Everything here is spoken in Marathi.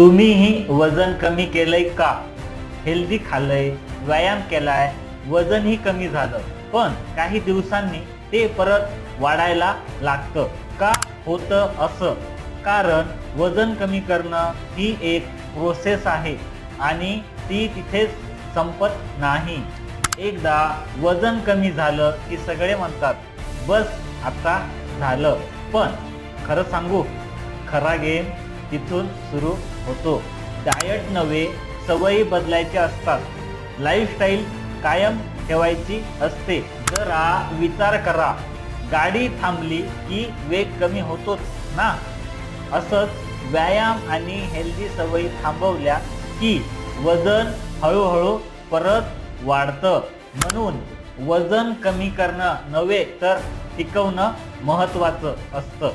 तुम्हीही वजन कमी केलंय का? हेल्दी खाल्लंय, व्यायाम केलाय, वजनही कमी झालं, पण काही दिवसांनी ते परत वाढायला लागतं. का होतं असं? कारण वजन कमी करणं ही एक प्रोसेस आहे आणि ती तिथेच संपत नाही. एकदा वजन कमी झालं की सगळे म्हणतात, बस आता झालं. पण खरं सांगू, खरा गेम तिथून सुरू होतो. डायट नव्हे, सवयी बदलायच्या असतात. लाईफस्टाईल कायम ठेवायची असते. जरा विचार करा, गाडी थांबली की वेग कमी होतोच ना. असंच व्यायाम आणि हेल्दी सवयी थांबवल्या की वजन हळूहळू परत वाढतं. म्हणून वजन कमी करणं नव्हे तर टिकवणं महत्त्वाचं असतं.